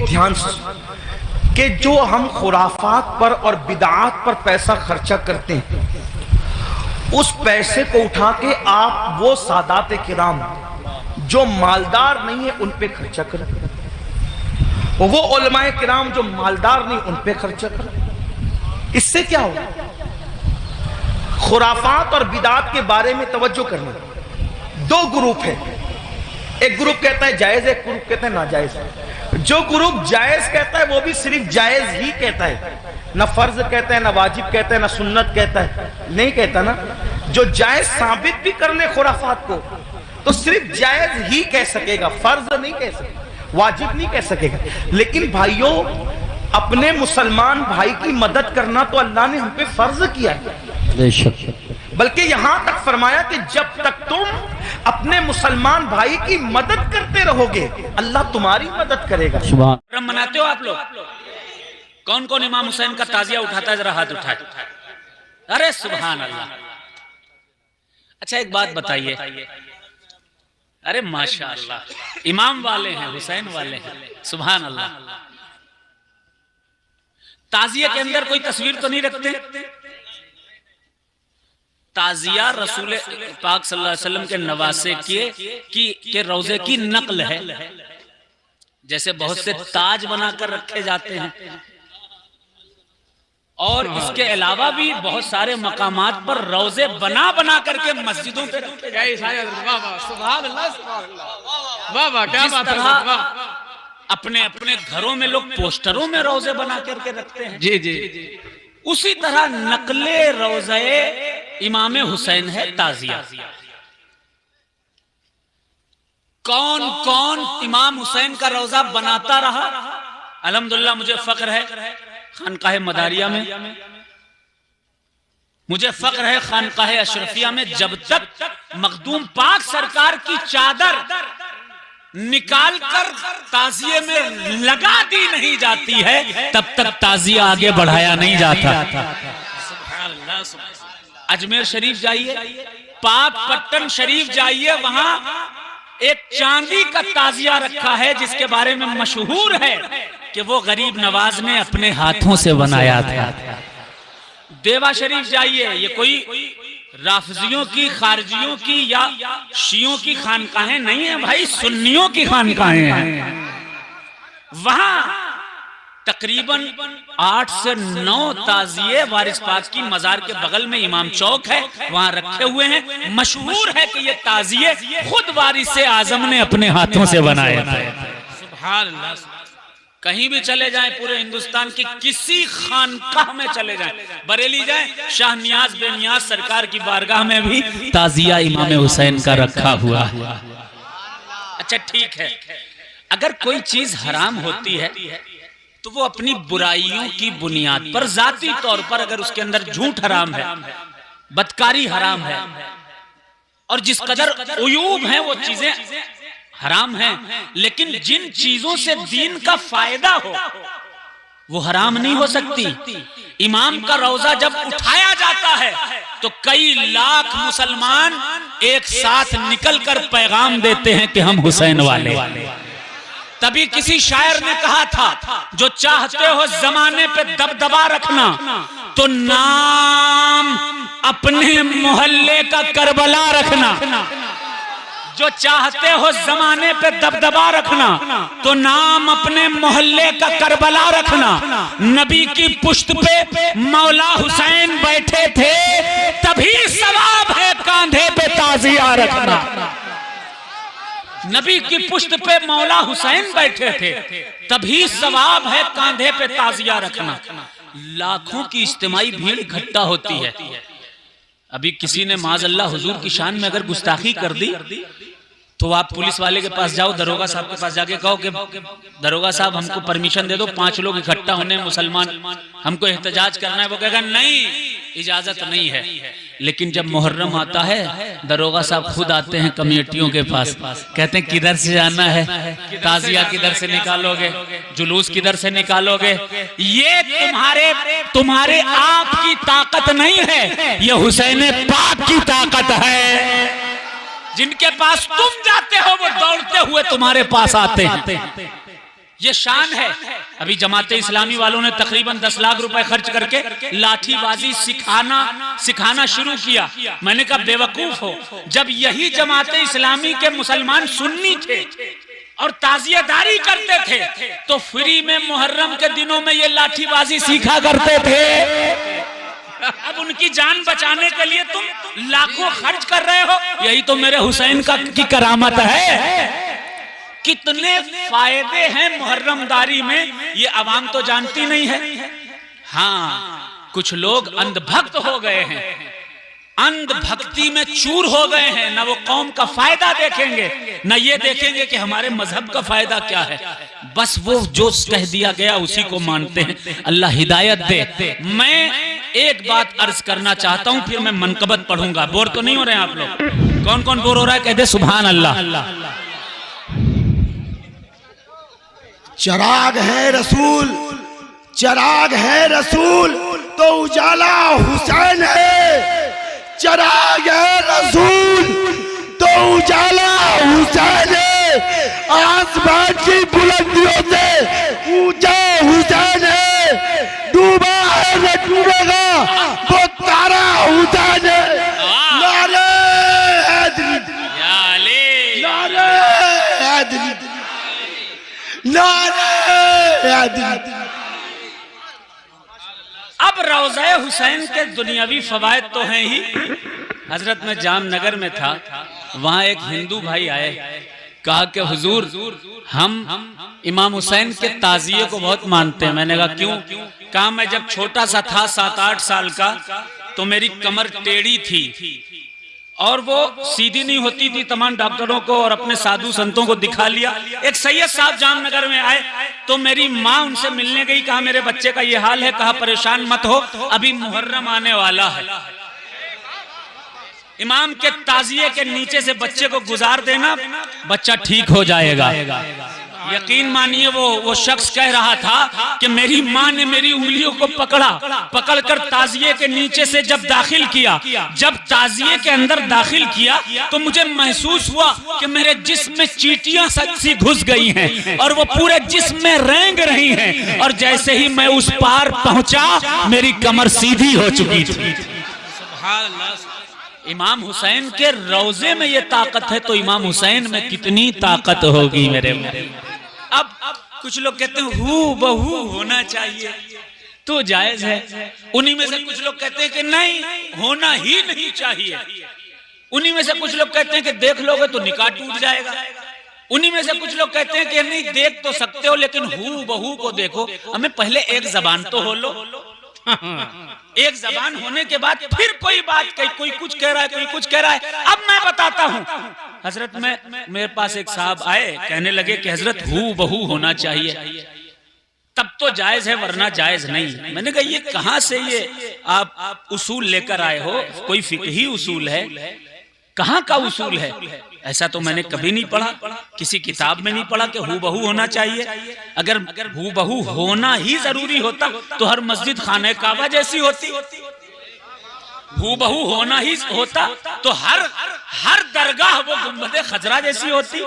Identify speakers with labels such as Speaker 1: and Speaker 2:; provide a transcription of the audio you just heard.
Speaker 1: ध्यान से कि जो हम खुराफात पर और बिदात पर पैसा खर्चा करते हैं, उस पैसे को उठा के आप वो सादात किराम जो मालदार नहीं है उन पे खर्चा करें, वो उलमाए किराम जो मालदार नहीं उन पे खर्चा करें। इससे क्या होगा? खुराफात और बिदात के बारे में तवज्जो करना। दो ग्रुप है, एक ग्रुप कहता है जायज, एक ग्रुप कहता है नाजायज। जो ग्रुप जायज कहता है वो भी सिर्फ जायज ही कहता है, ना फर्ज कहता है, ना वाजिब कहता है, ना सुन्नत कहता है, नहीं कहता ना। जो जायज साबित भी कर ले खुराफात को तो सिर्फ जायज ही कह सकेगा, फर्ज नहीं कह सकेगा, वाजिब नहीं कह सकेगा। लेकिन भाइयों, अपने मुसलमान भाई की मदद करना तो अल्लाह ने हम पे फर्ज किया है। बल्कि यहां तक फरमाया कि जब तक तुम अपने मुसलमान भाई की मदद करते रहोगे अल्लाह तुम्हारी मदद करेगा।
Speaker 2: मुहर्रम मनाते हो आप लोग? कौन कौन इमाम हुसैन का ताजिया उठाता है? जरा हाथ उठाए। अरे सुभान अल्लाह। अच्छा एक बात बताइए, अरे माशाअल्लाह, इमाम वाले हैं, हुसैन वाले हैं, सुभान अल्लाह। ताजिया के अंदर कोई तस्वीर तो नहीं रखते? ताजिया रसूल पाक सल्लल्लाहु अलैहि वसल्लम के नवासे के रोजे की नकल है। जैसे बहुत से ताज बनाकर रखे जाते हैं, और इसके अलावा भी बहुत सारे मकामात पर रोजे बना बना करके मस्जिदों पे रखे जाते हैं। अपने अपने घरों में लोग पोस्टरों में रोजे बना करके रखते हैं। जी जी, उसी तरह नकले रोजे इमाम हुसैन है ताजिया। कौन कौन इमाम हुसैन का रोजा बनाता रहा? अल्हम्दुलिल्लाह, मुझे फख्र है खानकाह मदारिया में, मुझे फख्र है खानकाह अशरफिया में, जब तक मखदूम पाक सरकार की चादर निकाल कर ताजिए में लगा दी नहीं जाती है तब तक ताजिया आगे बढ़ाया नहीं जाता। अजमेर शरीफ जाइए, पाक पट्टन शरीफ जाइए, वहां एक चांदी का ताजिया रखा है जिसके बारे में मशहूर है कि वो गरीब नवाज ने अपने हाथों से बनाया था। देवा शरीफ जाइए, ये कोई राफजियों की, खारजियों की या शियों की खानकाहें नहीं है भाई, सुन्नियों की खानकाहें हैं। वहां तकरीबन 8 से 9 ताजिए वारिस पाक की मजार के बगल में इमाम चौक है, वहां रखे हुए हैं। मशहूर है कि ये ताजिए खुद वारिस आजम ने अपने हाथों से बनाए थे। सुभान अल्लाह। कहीं भी चले जाएं, पूरे हिंदुस्तान की किसी खानकाह में चले जाएं, बरेली जाएं, शाह नियाज बेनियाज सरकार की बारगाह में भी ताजिया इमाम हुसैन का रखा हुआ। अच्छा ठीक है, अगर कोई चीज हराम होती है तो वो अपनी बुराइयों की बुनियाद पर, जाती तौर पर, अगर उसके अंदर झूठ हराम है, बदकारी हराम है, और जिस कदर उयूब है वो चीजें हराम हैं, लेकिन जिन चीजों से दीन का फायदा हो वो हराम नहीं हो सकती। इमाम का रोजा जब उठाया जाता है तो कई लाख मुसलमान एक साथ निकलकर पैगाम देते हैं कि हम हुसैन वाले। तभी किसी शायर ने कहा था, जो चाहते हो जमाने पे दबदबा रखना तो नाम अपने मोहल्ले का करबला रखना। जो चाहते हो जमाने पे दबदबा रखना तो नाम अपने मोहल्ले का करबला रखना। नबी की पुश्त पे मौला हुसैन बैठे थे, तभी सवाब है कांधे पे ताजिया रखना। नबी की पुश्त पे मौला हुसैन बैठे थे, तभी सवाब है कांधे पे ताजिया रखना। लाखों की इज्तिमाई भीड़ इकट्ठा होती है। अभी किसी ने माज़अल्लाह हुजूर की शान में अगर गुस्ताखी कर दी तो आप पुलिस वाले के पास जाओ, दरोगा साहब के पास जाके कहो कि दरोगा साहब हमको परमिशन दे दो, 5 लोग इकट्ठा होने मुसलमान, हमको एहतजाज करना है। वो कहेगा नहीं, इजाजत नहीं है। लेकिन जब मुहर्रम आता है, दरोगा साहब खुद आते हैं कमेटियों के पास, कहते हैं किधर से जाना है, ताजिया किधर से निकालोगे, जुलूस किधर से निकालोगे। ये तुम्हारे आप की ताकत नहीं है, ये हुसैन पाक की ताकत है। जिनके पास तुम जाते हो वो दौड़ते हुए तुम्हारे पास आते हैं। ये शान है। अभी जमाते इस्लामी वालों ने तकरीबन 10 लाख रुपए खर्च करके लाठीबाजी सिखाना शुरू किया। मैंने कहा बेवकूफ हो, जब यही जमाते इस्लामी के मुसलमान सुन्नी थे और ताजियादारी करते थे तो फ्री में मुहर्रम के दिनों में ये लाठीबाजी सीखा करते थे। अब उनकी जान बचाने के लिए तुम लाखों खर्च कर रहे हो। यही तो मेरे हुसैन की करामत है। कितने फायदे हैं मुहर्रमदारी में, ये अवाम तो जानती नहीं है। हाँ, कुछ लोग अंधभक्त हो गए हैं, अंधभक्ति में चूर हो गए हैं। ना वो कौम का फायदा देखेंगे, ना ये देखेंगे कि हमारे मजहब का फायदा क्या है। बस वो जो कह दिया गया उसी को मानते हैं। अल्लाह हिदायत दे। मैं एक बात अर्ज करना चाहता हूं, फिर मैं मनकबत पढ़ूंगा। बोर तो नहीं हो रहे हैं आप लोग? कौन कौन बोर हो रहा है? कहते सुभान अल्लाह।
Speaker 3: चिराग है रसूल, चिराग है रसूल तो उजाला हुसैन है। चिराग है रसूल तो उजाला हुसैन है। आसमान की बुलंदियों से ऊंचा हुसैन है। डूबा है न डूबेगा वो तारा हुसैन है। नारे हैदरी, नारे हैदरी, नारे हैदरी।
Speaker 2: अब रोज़ा हुसैन के दुनियावी फवायद तो हैं ही। हजरत में जामनगर में था, वहां एक हिंदू भाई आए, कहा कि हुजूर हम इमाम हुसैन के ताजिए को बहुत मानते हैं। मैंने कहा क्यों? कहा मैं जब छोटा सा था 7-8 साल का तो मेरी कमर टेढ़ी थी और वो सीधी नहीं होती थी। तमाम डॉक्टरों को और अपने साधु संतों को दिखा लिया। एक सैयद साहब जामनगर में आए तो मेरी माँ उनसे मिलने गई। कहा मेरे बच्चे का ये हाल है। कहा परेशान मत हो, अभी मुहर्रम आने वाला है, इमाम के ताजिए के नीचे से बच्चे को गुजार देना, बच्चा ठीक हो जाएगा। यकीन मानिए वो शख्स कह रहा था कि मेरी माँ ने मेरी उंगलियों को पकड़कर ताजिए के नीचे से जब दाखिल किया, जब ताजिए के अंदर दाखिल किया तो मुझे महसूस हुआ कि मेरे जिस्म में चींटियां सच्ची घुस गई हैं और वो पूरे जिस्म में रेंग रही हैं। और जैसे ही मैं उस पार पहुंचा मेरी कमर सीधी हो चुकी थी। इमाम हुसैन के रोजे में ये ताकत है तो इमाम हुसैन में कितनी ताकत होगी मेरे। अब कुछ लोग कहते हैं हू बहू होना चाहिए तो जायज है। उन्हीं में से कुछ लोग कहते हैं कि नहीं, होना ही नहीं चाहिए। उन्हीं में से कुछ लोग कहते हैं कि देख लोगे तो निकाह टूट जाएगा। उन्हीं में से कुछ लोग कहते हैं कि नहीं, देख तो सकते हो लेकिन हू बहू को देखो। हमें पहले एक जबान तो हो लो। एक जबान होने के बाद फिर कोई बात कही, कोई कुछ कह रहा है, कोई कुछ कह रहा है। अब मैं बताता हूँ। हजरत में मेरे पास एक साहब आए, कहने लगे कि हजरत हू बहू होना चाहिए, तब तो जायज है वरना जायज नहीं। मैंने कहा ये कहाँ से ये आप उसूल लेकर आए हो? कोई फिकही उसूल है? कहाँ का उसूल है? ऐसा तो मैंने कभी नहीं पढ़ा, किसी किताब में नहीं पढ़ा कि हू बहू होना चाहिए। अगर हू बहू होना ही जरूरी होता तो हर मस्जिद खाने काबा जैसी होती। हू बहू होना ही होता तो हर दरगाह वो गुंबद खजरा जैसी होती।